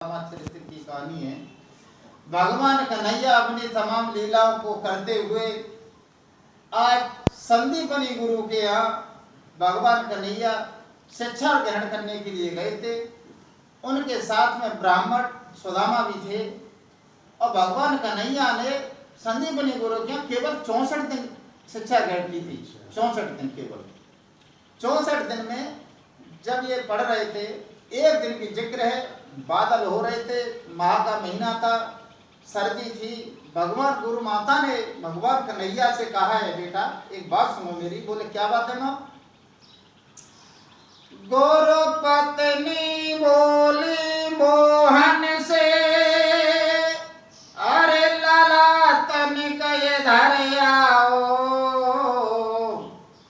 चरित्र की कहानी है। भगवान कन्हैया अपनी तमाम लीलाओं को करते हुए आज संदीपनी गुरु के यहाँ भगवान कन्हैया शिक्षा ग्रहण करने के लिए गए थे। उनके साथ में ब्राह्मण सुदामा भी थे और भगवान कन्हैया ने संदीपनी गुरु के यहाँ केवल 64 दिन शिक्षा ग्रहण की थी। 64 दिन, केवल 64 दिन में जब ये पढ़ रहे थे, एक दिन की जिक्र है, बादल हो रहे थे, माह का महीना था, सर्दी थी। भगवान गुरु माता ने भगवान कन्हैया से कहा है, बेटा एक बात सुनो मेरी। बोले क्या बात है माँ? गुरु पत्नी बोली मोहन से, अरे लाला तनिक इधर आओ,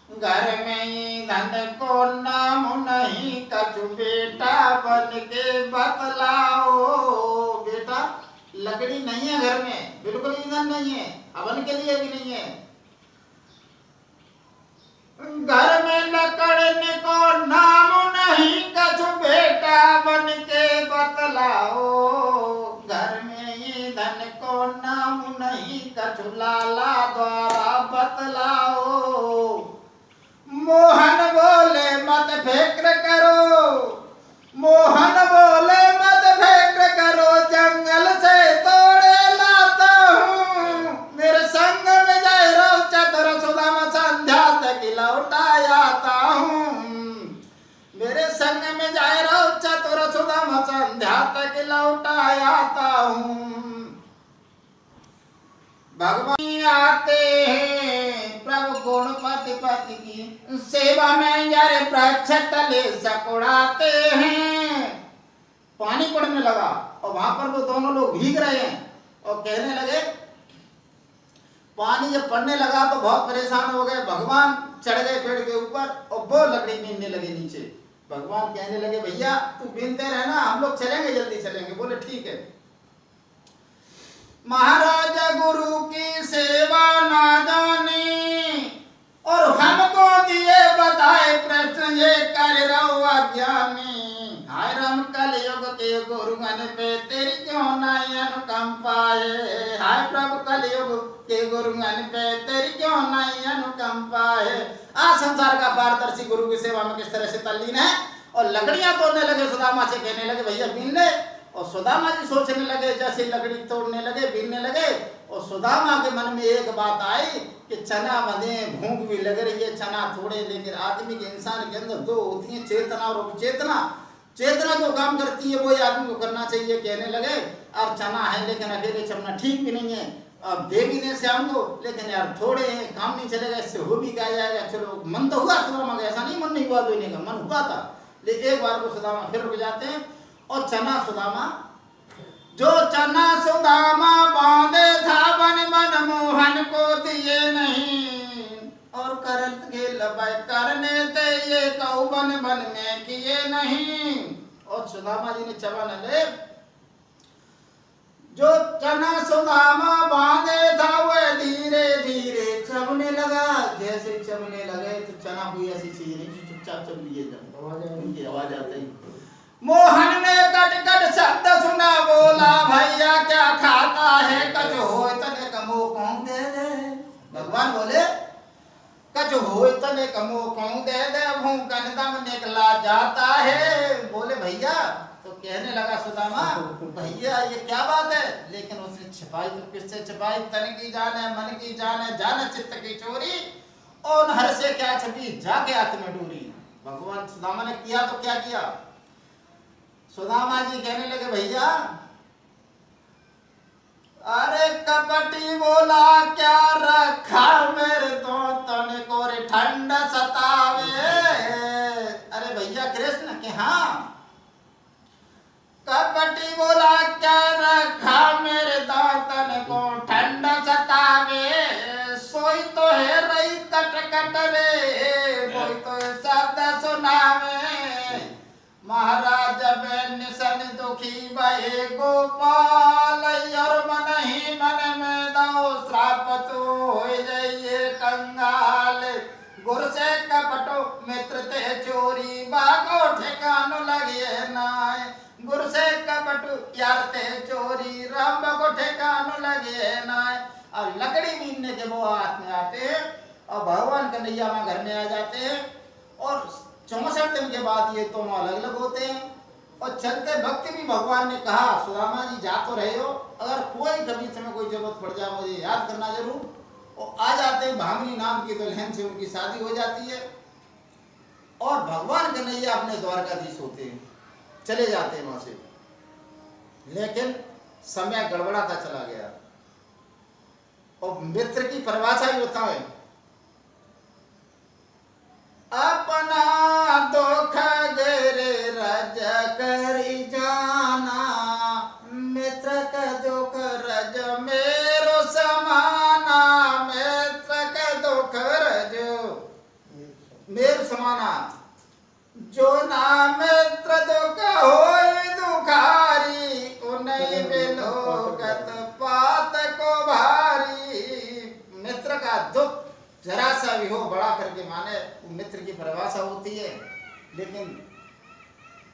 घर में ही धन को नाम नहीं, कछु बेटा बन के बतलाओ। बेटा लकड़ी नहीं है घर में, बिल्कुल ईंधन नहीं है, हवन के लिए भी नहीं है। घर में लकड़ने को नाम नहीं, कछु बेटा बन के बतलाओ। घर में ईंधन को नाम नहीं, कछु लाला द्वारा बतलाओ। मोहन बोले मत फिक्र करो, मोहन बोले मत फिक्र करो, जंगल से तोड़े लाता हूँ। मेरे संग में जाए रहो चतुर, सुदामा संध्या तक लौटा आता हूँ। मेरे संग में जाए रहो चतुर, सुदामा संध्या तक लौटा आता हूँ। भगवान आते हैं प्रभु गुणपति पति की सेवा में, यारे वृक्ष तले सकुड़ाते हैं। पानी पड़ने लगा और वहां पर वो दोनों लोग भीग रहे हैं और कहने लगे, पानी जब पड़ने लगा तो बहुत परेशान हो गए। भगवान चढ़ गए पेड़ के ऊपर और वो लकड़ी बीनने लगे नीचे। भगवान कहने लगे, भैया तू बीनते रहना, हम लोग चलेंगे, जल्दी चलेंगे। बोले ठीक है। महाराज गुरु की सेवा ना जानी और हमको दिए बताए प्रश्न, ये कर रहो अज्ञानी। हाय राम कलयुग के गुरुगण पे तेरी क्यों नहीं अनुकंपा है। हाय प्रभु कलयुग के गुरुगण पे तेरी क्यों नहीं अनुकंपा है। आज संसार का पारदर्शी गुरु की सेवा में किस तरह से तल्लीन है। और लकड़ियां तोड़ने लगे, सुदामा से कहने लगे, भैया बीन ले। और सुदामा जी सोचने लगे, जैसे लकड़ी तोड़ने लगे, बीनने लगे, और सुदामा के मन में एक बात आई कि चना बंधे, भूख भी लग रही है, चना थोड़े, लेकिन आदमी के, इंसान के अंदर दो होती है, चेतना और उपचेतना। चेतना जो काम करती है वो आदमी को करना चाहिए। कहने लगे, अब चना है लेकिन अकेले चलना ठीक भी नहीं है, अब दे भी नहीं श्याम को, लेकिन यार थोड़े हैं, काम नहीं चलेगा, इससे हो भी क्या जाएगा। चलो मन तो हुआ सुदामा का, ऐसा नहीं मन नहीं हुआ, देने का मन हुआ था। लेकिन एक बार को सुदामा फिर रुक जाते हैं और चना सुदामा, जो चना सुदामा बांधे था बन बन, मोहन को दिए नहीं। और करल के लबाई करने थे, ये कऊ बन बन में किए नहीं। और सुदामा जी ने चबन ले, जो चना सुदामा बांधे था वह धीरे धीरे चबने लगा। जैसे चबने लगे तो चना कोई ऐसी चीज नहीं जो चुपचाप चब लिए जाए, उनकी आवाज आती। मोहन ने कट कट शब्द सुना, बोला भैया क्या खाता है, कछ हो तने कमो कौन दे दे। भगवान बोले, कछ हो तने कमो कौन दे दे, भूखन दम निकला जाता है। बोले भैया, तो कहने लगा सुदामा, भैया ये क्या बात है। लेकिन उसने छिपाई तो किससे छिपाई, तन की जान है, मन की जान है, जान चित्त की चोरी, और हर से क्या छपी, जाके हाथ में डोरी। भगवान सुदामा ने किया तो क्या किया। सुदामा जी कहने लगे, भैया अरे कपटी बोला क्या रखा मेरे तो तने को रे ठंड सतावे। अरे भैया कृष्ण के हाँ, कपटी बोला क्या रखा मेरे दांतन को ठंड सतावे। सोई तो है रही कट कट रे, कोई तो शब्द सुनावे। महाराज बन सन दुखी भये गोपाल, और मन ही मन में दो श्राप तो हो जाइए कंगाल। गुर से कपटो मित्र ते चोरी, बागो ठिकानो लगे नाय। गुर से कपट प्यार ते चोरी राम को ठेकानो लगे ना। और लकड़ी बीनने के वो हाथ में आते हैं और भगवान कन्हैया में घर में आ जाते हैं और 64 दिन के बाद ये दोनों अलग अलग होते हैं। और चलते वक्त भी भगवान ने कहा सुदामा जी जा तो रहे हो, अगर कोई कभी तुम्हें कोई जरूरत पड़ जाए मुझे याद करना जरूर। और आ जाते हैं, भामिनी नाम की दुल्हन से उनकी शादी हो जाती है और भगवान कन्हैया अपने द्वारकाधीश होते हैं, चले जाते हैं वहां से। लेकिन समय गड़बड़ाता चला गया और मित्र की परिभाषा भी होता है, अपना दुख गेरे रज करी जाना, मित्र का दुख रज मेरो समाना, मित्र का दुख रज मेरो समाना, जो ना मित्र दुख होय दुखारी, उन्हें बिलोगत पात को भारी। मित्र का दुख जरा सा भी हो बड़ा करके माने, मित्र की परिभाषा होती है। लेकिन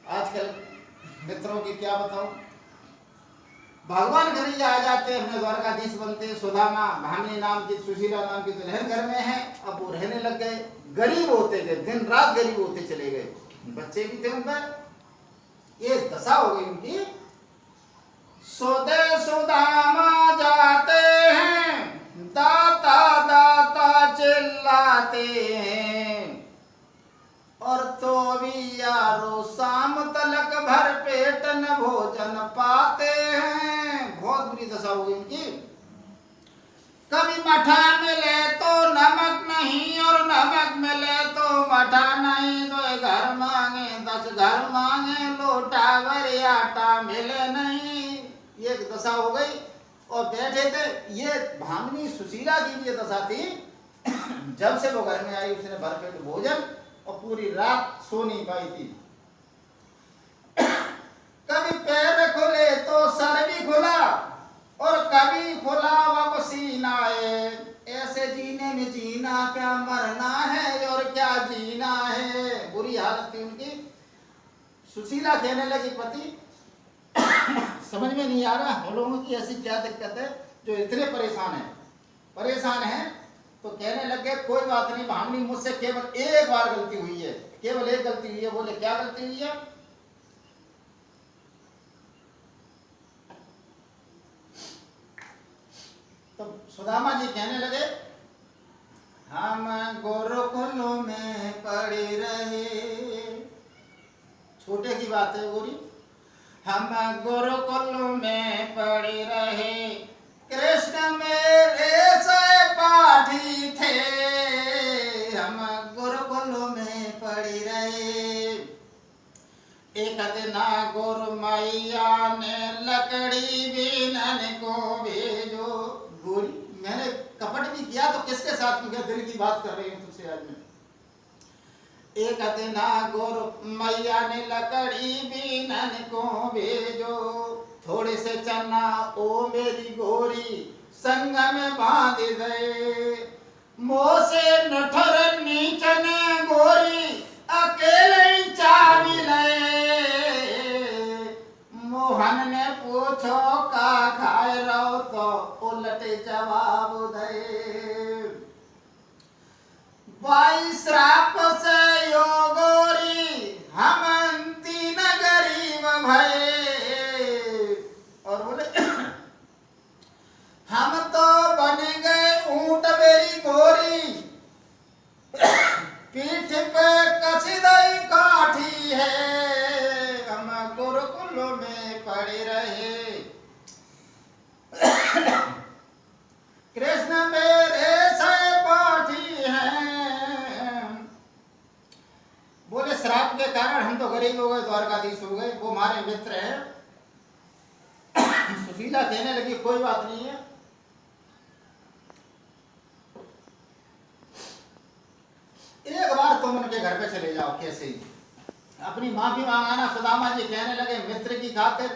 आजकल मित्रों की क्या बताऊं, भगवान कन्हैया आ जाते हैं, अपने द्वारकाधीश बनते। सुदामा भामिनी नाम की, सुशीला नाम की दुल्हन घर में है, अब वो रहने लग गए। गरीब होते गए, दिन रात गरीब होते चले गए, बच्चे भी थे उनका, ये दशा हो गई उनकी। सोदे सुदामा जाते हैं, दाता दाता चिल्लाते हैं, और तो भी यारो शाम तलक भर पेट न भोजन पाते हैं। बहुत बुरी दशा हो गई उनकी। कभी मठा मिले तो नमक नहीं, और नमक मिले तो मठा नहीं, तो घर मांगे 10 घर मांगे, लोटा भर आटा मिले नहीं, ये दशा हो गई। और बैठे थे, ये भामिनी सुशीला की भी ये दशा थी। जब से वो घर में आई उसने भरपेट भोजन और पूरी रात सो नहीं पाई थी। कभी पैर खुले तो सर भी खुला, और कभी खुला वह सीना है, ऐसे जीने में जीना क्या मरना है और क्या जीना है। बुरी हालत थी उनकी। सुशीला कहने लगी पति समझ में नहीं आ रहा हम लोगों की ऐसी क्या दिक्कत है जो इतने परेशान हैं। तो कहने लगे कोई बात नहीं भामिनी, मुझसे केवल एक बार गलती हुई है, केवल एक गलती हुई है। बोले क्या गलती हुई है? तो सुदामा जी कहने लगे हम गुरुकुल में पड़े रहे, छोटे की बात है गोरी, हम गुरुकुल में पड़े रहे, कृष्ण मेरे सहपाठी थे, हम गुरुकुल में पड़े रहे। एक दिन गुरु मैया ने लकड़ी बीनन को भेजो। गोरी मैंने कपट भी किया तो किसके साथ में, दिल की बात कर रही हूँ तुझसे आज मैं। एक दिन गुरु मैया ने लकड़ी बीनन को भेजो, थोड़े से चना ओ मेरी गोरी संग में बांध दे, मोह से नठर नीचने गोरी अकेले चाबी ले। मोहन ने पूछो का खाए रहो तो उलटे जवाब दे, भाई श्राप से यो गोरी हम तीन गरीब भये। और बोले हम तो बन गए ऊंट मेरी गोरी, पीठ पे कसीदाई काठी है, हम गुरुकुल में पड़े रहे, कृष्ण मेरे सहपाठी हैं। बोले श्राप के कारण हम तो गरीब हो गए, द्वारकाधीश हो गए, वो हमारे मित्र हैं। सुशीला कहने लगी कोई बात नहीं है, एक बार तुम उनके घर पे चले जाओ, कैसे ही अपनी माफी मांगाना। सुदामा जी कहने लगे मित्र की खातिर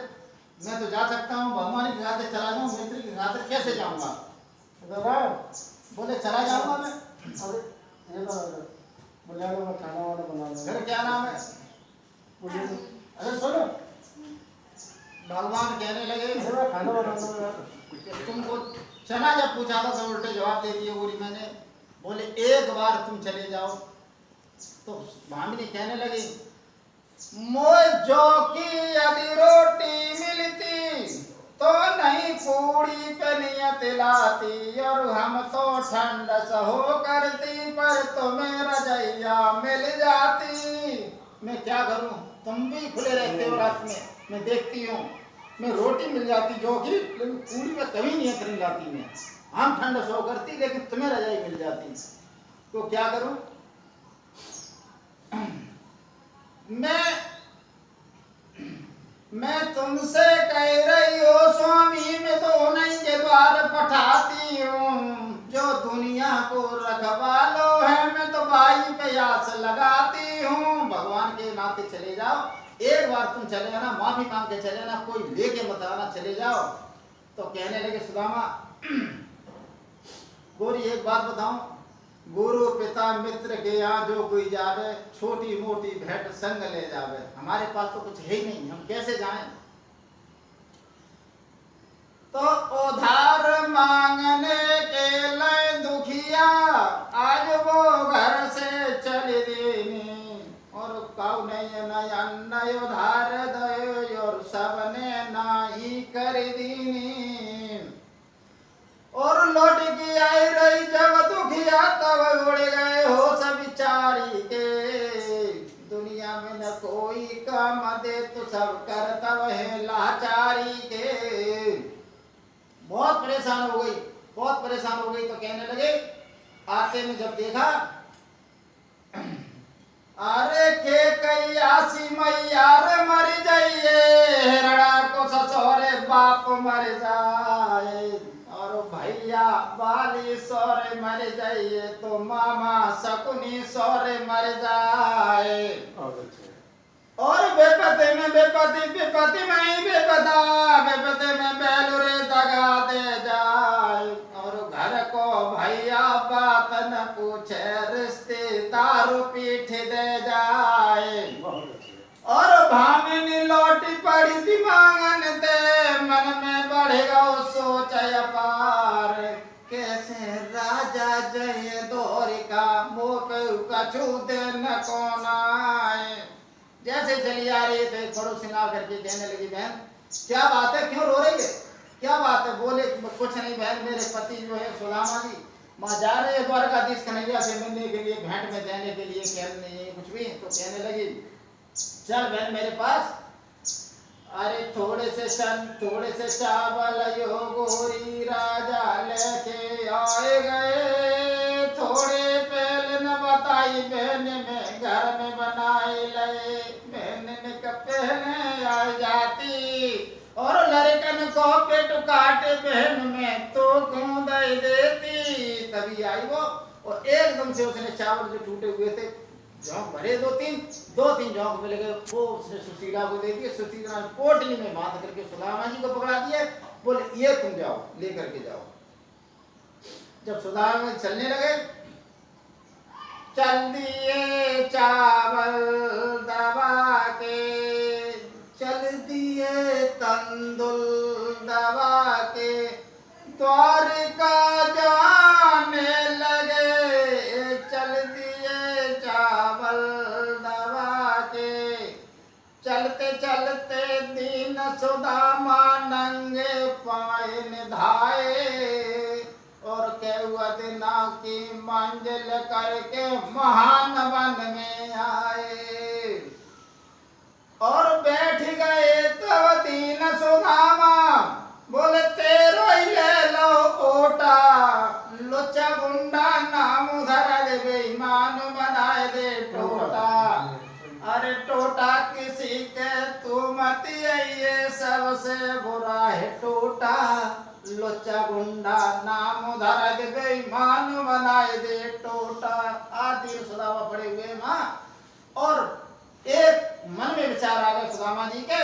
मैं तो जा सकता हूँ, भगवान की खातिर चला जाऊँ, मित्र की खातिर कैसे जाऊंगा? बोले चला जाऊंगा मैं। खाना वाना बना। फिर क्या नाम है? अरे सुनो भगवान कहने लगे खाना बनाना यार। कि तुमको चना जब पूछा था तो उल्टे जवाब दे दिए बोली मैंने। बोले एक बार तुम चले जाओ। तो भामिनी कहने लगी मोए जो की यदि रोटी मिलती तो नहीं पूरी पे नियत लाती और हम तो ठंड सहो करती पर तुम्हें रजैया मिल जाती। मैं क्या करूं, तुम भी खुले रहते हो रात में, मैं देखती हूँ। मैं रोटी मिल जाती जो कि लेकिन पूरी में कभी नियत नहीं लाती मैं। हम ठंड सहो करती लेकिन तुम्हें रजाई मिल जाती, तो क्या करूं। मैं तुमसे कह रही हो स्वामी मैं तो नहीं के द्वार पठाती हूँ। जो दुनिया को रखवालो है मैं तो भाई पे आस लगाती हूँ। भगवान के नाते चले जाओ, एक बार तुम चले आना, माफी मांग के चले आना, कोई लेके मत आना, चले जाओ। तो कहने लगे सुदामा गोरी एक बात बताऊं, गुरु पिता मित्र के यहाँ जो कोई जावे छोटी मोटी भेंट संग ले जावे, हमारे पास तो कुछ है ही नहीं, हम कैसे जाएं। तो उधार मांगने के लिए दुखिया आज वो घर से चली दीनी और काउ नहीं अन्न उधार दे और सबने नाही कर दीनी। और लौट की आई रही जब दुखिया तब उड़ गए हो सब बिचारी के। दुनिया में न कोई काम दे तो सब करतव है लाचारी के। बहुत परेशान हो गई, बहुत परेशान हो गई। तो कहने लगे आते में जब देखा अरे के कई आसी मैयार मर जाइए हिरणा को ससुरे बाप मर जाए और भैया बाली सोरे मर जाइए तो मामा शकुनी सोरे मर जाए। और बेपते में बेपति विपत्ति में ही बेपता बेपते में बेलुरे दगा दे जाए और घर को भैया बात न पूछे रिश्तेदार पीठ दे जाए। और भामिनी लौटी पड़ी थी मांगन दे मन में बढ़ेगा सोच अपार कैसे राजा जय द्वारिका मोह कछु दिन कौन आए। जैसे चली आ रही थे पड़ोसी ना करके कहने लगी बहन क्या बात है, क्यों रो रही है, क्या बात है। बोले कुछ नहीं बहन, मेरे पति जो है सुदामा जी वहाँ जा रहे हैं द्वारकाधीश कन्हैया से मिलने के लिए, भेंट में देने के लिए, कहने नहीं कुछ भी। तो कहने लगी चल बहन मेरे पास। अरे थोड़े से चावल यो गोरी राजा लेके आए गए। थोड़े पहले न बताई बहन में घर में बनाए ले बहन ने पहले आ जाती और लड़कन को पेट काटे बहन में तो क्यों दे देती। तभी आई वो और एकदम से उसने चावल जो टूटे हुए थे जौंक भरे दो तीन जौंक मिल गए वो उसने सुशीला को दे दिए। सुशीला ने पोटली में बांध करके सुदामा जी को पकड़ा दिया, बोले ये तुम जाओ लेकर के जाओ। जब सुदामा चलने लगे चल दिए चावल दबा के चल दिए तंदुल दबा के द्वारका जाने लगे। चल दिए चावल दबा के चलते चलते दीन सुदामा नंगे पाए निधाए और केवट नाव की मंजिल करके महान वन में आए। और बैठ गए तब दीन सुदामा बोले तेरो ही ले लो ओटा लुच्चा गुंडा नाम धर बेईमान बनाए दे टोटा। अरे टोटा किसी के तू मत ये सबसे बुरा है टोटा लुच्चा गुंडा नाम धर दे बेईमान बनाए दे टोटा। आदि सुदामा पड़े हुए माँ और एक मन में विचार आ गए सुदामा जी के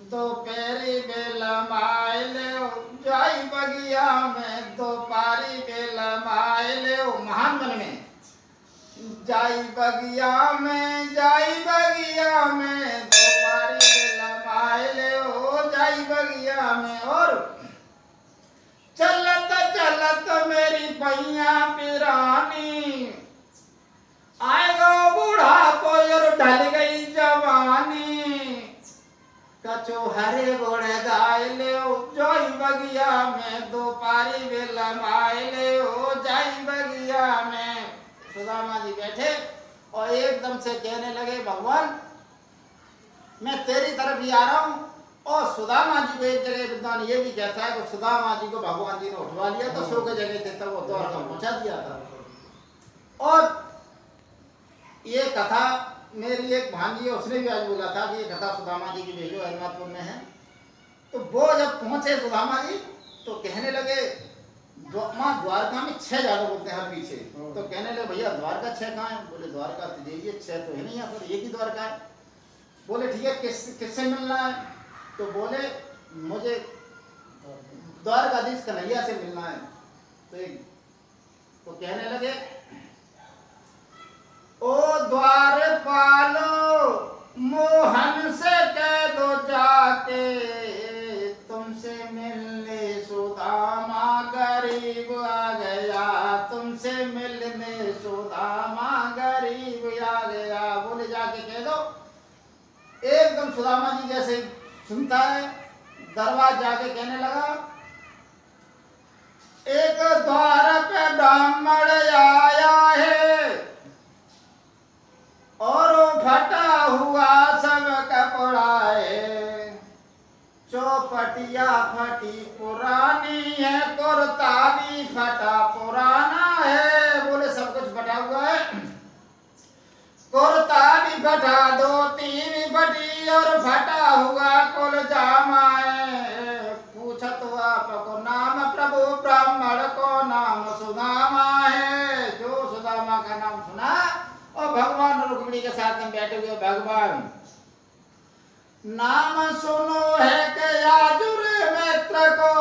दो पैरी बेल माइले जाई बगिया में दो पारी बेल माइले महान मन में जाई बगिया में दो पारी बेल माइले जाई बगिया में। और चलत चलत मेरी पैया पिरानी, आएगा बूढ़ा कोई और ढल गई जवानी। कचो हरे बोड़े दाय ले जाई बगिया में, दो पारी बेला माय ले जाई बगिया में। सुदामा जी बैठे और एकदम से कहने लगे भगवान मैं तेरी तरफ ही आ रहा हूँ। और सुदामा जी को एक जगह विद्वान ये भी कहता है कि सुदामा जी को भगवान जी ने उठवा लिया तो सो के जगह थे तब वो द्वारका पहुंचा दिया था। और ये कथा मेरी एक भांजी है उसने भी आज बोला था कि ये कथा सुदामा जी की भेजो हरिमातपुर में है। तो वो जब पहुंचे सुदामा जी तो कहने लगे माँ द्वारका में 6 जादू बोलते हैं हर पीछे। तो कहने लगे भैया द्वारका 6 कहाँ है? बोले द्वारका दीजिए 6 तो है नहीं यहाँ पर, एक ही द्वारका है। बोले ठीक है किससे मिलना है? तो बोले मुझे द्वारकाधीश कन्हैया से मिलना है। तो कहने लगे ओ द्वारपालो मोहन से कह दो जाके, तुमसे मिलने सुदामा गरीब आ गया, तुमसे मिलने सुदामा गरीब आ गया। बोले जाके कह दो। एकदम सुदामा जी जैसे सुनता है दरबार जाके कहने लगा एक द्वार पे ब्राह्मण आया है और फटा हुआ सब कपड़ा है, चौपटिया फटी पुरानी है, कुर्ता भी फटा पुराना है। बोले सब कुछ फटा हुआ है, कुर्ता भी फटा, धोती भी फटी और फटा हुआ कुल जामा है। पूछत आपको नाम प्रभु, ब्राह्मण को नाम सुदामा है। जो सुदामा का नाम सुना और भगवान रुक्मिणी के साथ में बैठे हुए भगवान नाम सुनो है कि याजुर मित्र को,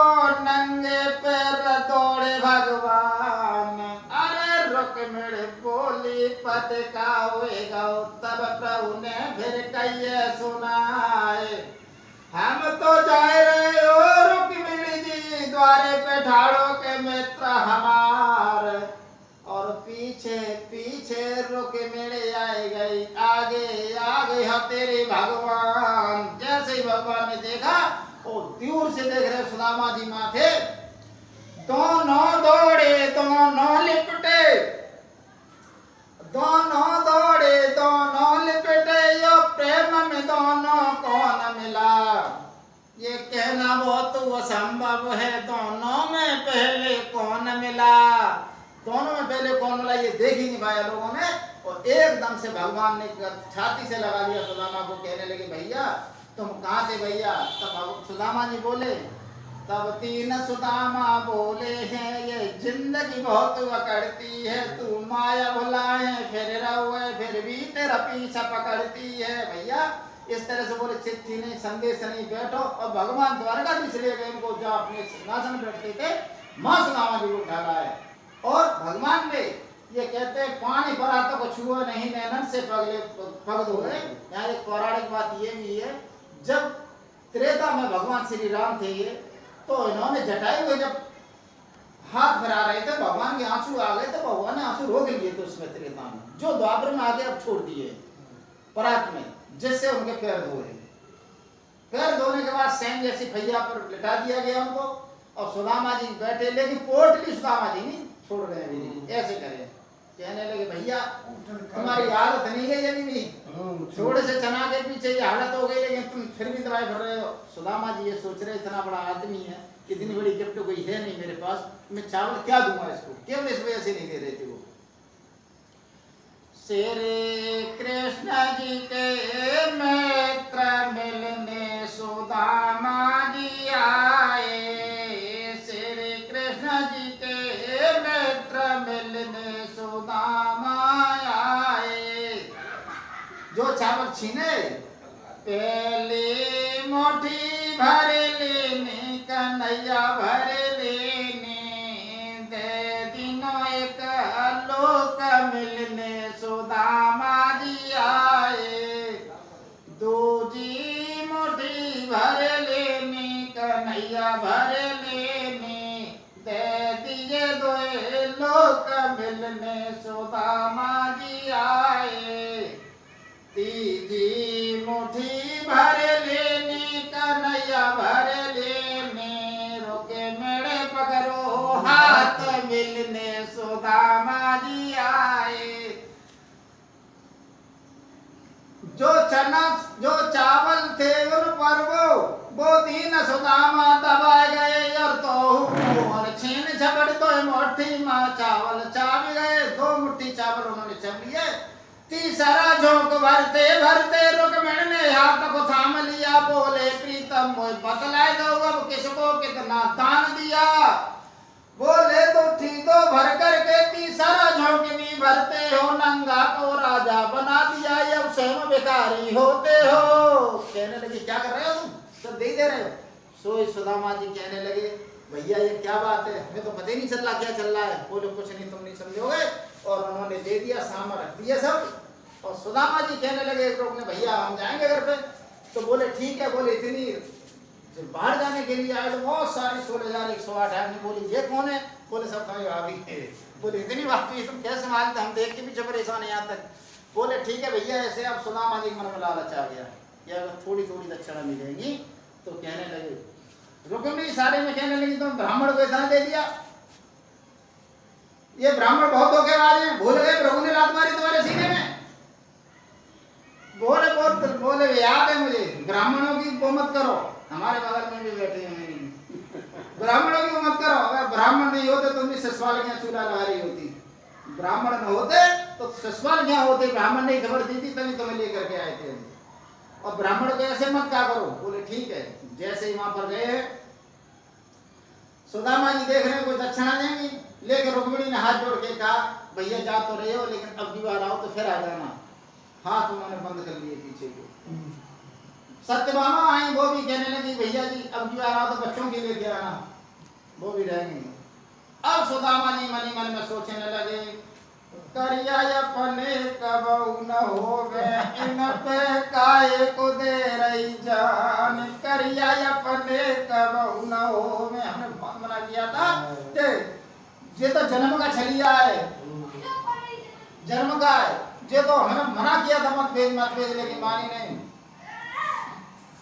नंगे पैर दौड़े भगवान। अरे रुक्मिणी बोली पद का होएगा, तब प्रभु ने फिर कहिए सुनाए हम तो जाए रहे हो रुक्मिणी जी द्वारे पे ठाड़ो के मित्र हमार। और पीछे पीछे रुक्मिणी आई गई, आगे आगे है तेरे भगवान। जैसे ही भगवान ने देखा और दूर से देख रहे सुदामा जी माथे, दोनों दौड़े दोनों लिपटे, दोनों दौड़े दोनों लिपटे, यो प्रेम में दोनों कौन मिला। ये कहना बहुत असंभव है, दोनों में पहले कौन मिला। दोनों में पहले कौन मिला ये देख ही नहीं पाया लोगों ने। और एकदम से भगवान ने छाती से लगा लिया सुदामा को, कहने लगे भैया तुम कहाँ थे भैया? तब सुदामा जी बोले, तब 3 सुदामा बोले हैं ये जिंदगी बहुत अकड़ती है, तू माया भुलाए फिर रहुए फिर भी तेरा पीछा पकड़ती है। भैया इस तरह से बोले चिट्ठी नहीं संदेश नहीं, बैठो। और भगवान द्वारकाधीश ले गए इनको, जो अपने सिंहासन बैठते थे माँ सुदामा जी को उठा रहा है। और भगवान ने ये कहते हैं पानी परातों को छुआ नहीं, नैनन से पग हुए। यहाँ एक पौराणिक बात ये भी है, जब त्रेता में भगवान श्री राम थे ये, तो इन्होंने जटायु हुए जब हाथ फिरा रहे थे भगवान के आंसू आ गए, तो भगवान ने आंसू रोक लिए थे उसमें त्रेता में, जो द्वापर में आगे अब छोड़ दिए परात में, जिससे उनके पैर धोए। पैर धोने के बाद सैन जैसी भैया पर लिटा दिया गया उनको। और सुदामा जी बैठे, लेकिन पोटली सुदामा जी नहीं छोड़ रहे हैं, ऐसे करें। कहने लगे भैया तुम्हारी हालत नहीं गई अभी भी, थोड़े से चना के पीछे ये हालत हो गई, लेकिन तुम फिर भी दवाई भर रहे हो। सुदामा जी ये सोच रहे इतना बड़ा आदमी है, इतनी बड़ी गिफ्ट कोई है नहीं मेरे पास, मैं चावल क्या दूंगा इसको, केवल इस वजह से नहीं दे रहे थे वो। श्री कृष्ण जी के मित्र मिलने सुदामा जी आए, श्री कृष्ण जी के मित्र मिलने सुदामा आए। जो चावल छीने पहले मुट्ठी भर लेने, कन्हैया भर लेने, दे दिनों एक लोक मिलने सुदामा जी आए। दूजी मुट्ठी भर लेने, कन्हैया भर लेने, दे दिए दोए लोक मिलने, सुदामा जी आए। तीजी मुट्ठी भर लेने, कन्हैया भर लेने, रोके मेरे पकड़ो हाथ मिलने, सुदामा जी आए। जो चना जो चावल थे उन पर वो दीन सुदामा दबा गए, और तो और छीन झपड़ तो मुट्ठी माँ चावल चाव गए। 2 मुट्ठी चावल उन्होंने चम लिए। तीसरा झोंक भरते भरते रुक्मिणी ने हाथ को थाम लिया, बोले प्रीतम मोय बतलाए दो अब किसको कितना दान दिया। बोले तो ठीक दो भर करके, तीसरा झोंक भी भरते हो, नंगा को राजा बना दिया, अब स्वयं भिखारी होते हो। कहने लगे क्या कर रहे हो तुम, सब दे रहे हो। सोई सुदामा जी कहने लगे भैया ये क्या बात है, हमें तो पता ही नहीं चल रहा क्या चल रहा है। बोले कुछ नहीं, तुम नहीं समझोगे। और उन्होंने दे दिया, सामान रख दिया सब। और सुदामा जी कहने लगे एक लोग ने भैया हम जाएंगे घर पे। तो बोले ठीक है। बोले इतनी बाहर जाने के लिए आए तो बहुत सारी 16,108 आदमी। बोली ये कौन है। बोले सब तुम्हें भाभी है। बोले इतनी भाभी तुम कैसे मानते, हम देख के भी जब परेशान है यहाँ तक। बोले ठीक है भैया ऐसे। अब सुदामा जी के मन में लालच आ गया कि अगर थोड़ी थोड़ी दक्षिणा मिलेगी। तो कहने लगे रुक्मिणी सारे में कहने लगी तुम ब्राह्मण को इतना दे दिया, ये ब्राह्मण बहुत धोखेबाज हैं, भूल गए प्रभु ने लात मारी तुम्हारे सीने में। बोले बोले याद है मुझे, ब्राह्मणों की वो मत करो। हमारे बगल में भी बैठे हैं, ब्राह्मणों की वो मत करो। अगर ब्राह्मण नहीं होते तुम भी ससुराल के चूल्हा लगा रही होती। ब्राह्मण न होते तो ससुराल क्या होते, ब्राह्मण ने खबर दी थी तभी तुम्हें लेकर के आए थे। और ब्राह्मण को ऐसे मत क्या करो। बोले ठीक है। जैसे ही वहां पर गए सुदामा जी देख रहे हैं कोई दक्षिणा देंगी, लेकिन रुक्मिणी ने हाथ जोड़ के कहा भैया जा तो रहे हो लेकिन अब की बार आओ तो फिर आ जाना। हाथ उन्होंने बंद कर लिए पीछे को। सत्यभामा आई, वो भी कहने लगी भैया जी अब की बार आओ तो बच्चों के लेके आना, वो भी रहेंगे। अब सुदामा जी मनी मन में सोचने लगे करिया अपने कबऊ न होवे, इन पे काहे को दे रही जान। करिया अपने कबऊ न होवे, हमने बहुत मना किया था कि ये तो जन्म का छलिया है, जन्म का है। ये तो हमने मना किया था मत भेज लेकिन मानी नहीं।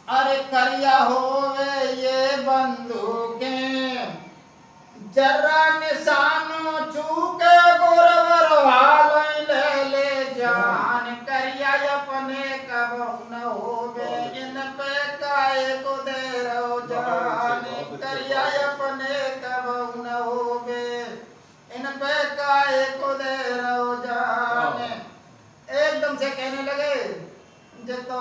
अरे करिया होवे ये बंदूकें, जरा निशानो चूके गोरवर हाल ले ले जान। करिया अपने कबऊ न होवे, इन पे काहे को दे रहो जान। करिया अपने कबऊ न होवे, इन पे काहे को दे रहो जान। एकदम से कहने लगे जे तो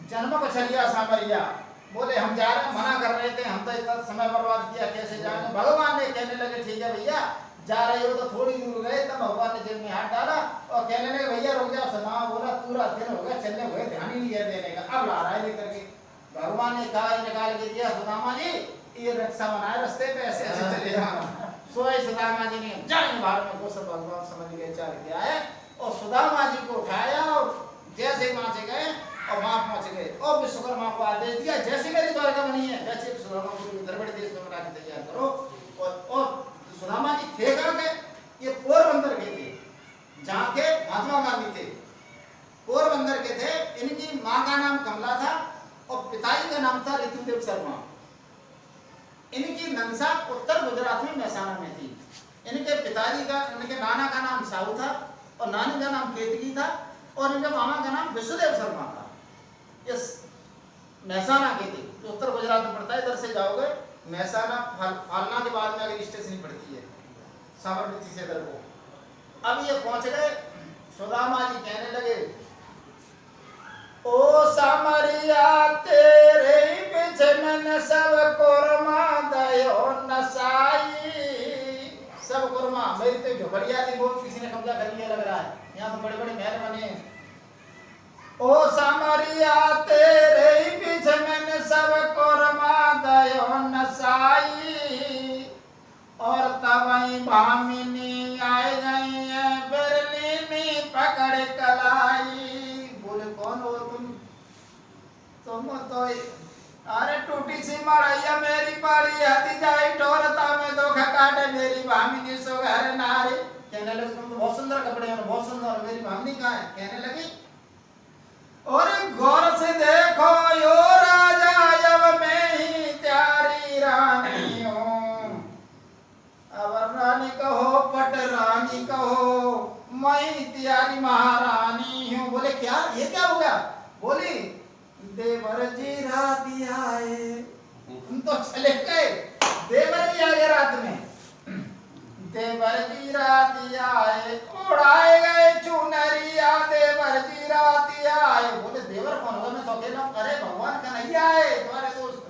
जन्म को छलिया सामरिया। बोले हम जा रहे हैं, मना कर रहे थे, हम तो इतना समय बर्बाद किया कैसे जाने। भगवान ने कहने लगे ठीक है भैया जा रहे हो तो थोड़ी दूर गए, तब भगवान ने जेब में हाथ डाला और कहने लगे भैया रुक जाओ। सना बोला पूरा दिन हो गया चलने हुए, ध्यान ही नहीं है देने का, अब ला रहा है लेकर के। भगवान ने कहा निकाल के दिया सुदामा जी ये रक्षा बनाए रास्ते पे ऐसे ऐसे चले जाना। सोए सुदामा जी ने जाने बाहर में को सब भगवान समझ गए चल गया है। और सुदामा जी को उठाया और जैसे वहां से गए और वहां पहुंच गए और विश्वकर्मा को आदेश दिया जैसे मेरी द्वारका बनी है वैसे सुदामा को दरबार देश में बना के तैयार करो। और सुदामा जी थे कहाँ के, ये पोरबंदर के थे, जहाँ के महात्मा गांधी थे, पोरबंदर के थे। इनकी माँ का नाम कमला था और पिताजी का नाम था ऋतुदेव शर्मा। इनकी नंसा उत्तर गुजरात में महसाना में थी। इनके पिताजी का, इनके नाना का नाम साहू था और नानी का नाम केतकी था और इनके मामा का नाम विश्वदेव शर्मा था। इस महसाना के थे, तो उत्तर गुजरात में पड़ता है। इधर से जाओगे महसाना फालना के बाद में अगली स्टेशन पड़ती है साबरमती से इधर को। अब ये पहुंच गए, सुदामा जी कहने लगे ओ सामरिया तेरे पीछे मैंने सब कोरमा दयो नसाई। सब कोरमा मेरी तो झोपड़िया थी, बहुत किसी ने कब्जा कर लिया लग रहा है, यहाँ तो बड़े बड़े महल बने। ओ सामरिया तेरे पीछे मैंने सब कोरमा दयो नसाई। और तवई भामिनी आए गई है बिरलीनी पकड़ कलाई। बोले कौन हो तुम तो अरे टूटी सी मड़ैया मेरी पड़ी हती जाई ठोरता में धोखा काटे मेरी भामिनी सो घर नारे। कहने लगी तुम तो बहुत सुंदर कपड़े हैं, बहुत सुंदर, मेरी भामिनी कहाँ है? कहने लगी और गौर से देखो यो राजा अब मैं ही त्यारी रानी हूँ। अब रानी कहो पट रानी कहो मैं त्यारी महारानी हूँ। बोले क्या, ये क्या हो गया? बोली देवर जी रात आए। तुम तो चले गए, देवर जी आ गए रात में। देवर जी रात आए उड़ाए गए चुनरिया, देवर जी रात आए। बोले देवर कौन होगा? मैं तो अकेला। अरे भगवान का नहीं आए तुम्हारे दोस्त।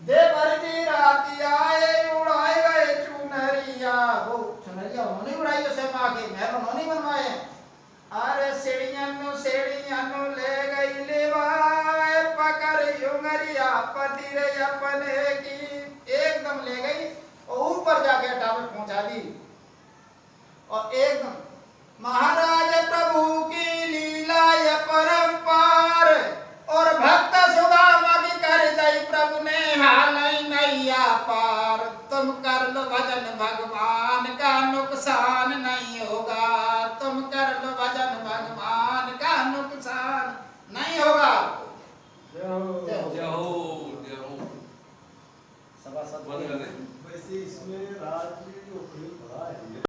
देवर जी रात आए उड़ाए गए चुनरिया। वो चुनरिया उन्होंने उड़ाई, उसे माँ के महल उन्होंने बनवाए। अरे सेड़ियानु ले गई लेवाए पकड़ युंगरिया पति रे अपने की। एकदम ले गई और ऊपर जाके टावर पहुंचा दी। और एकदम महाराज प्रभु की लीला ये परंपार। और भक्त सुदामा की कर दई प्रभु ने हाल नैया पार। तुम कर लो भजन भगवान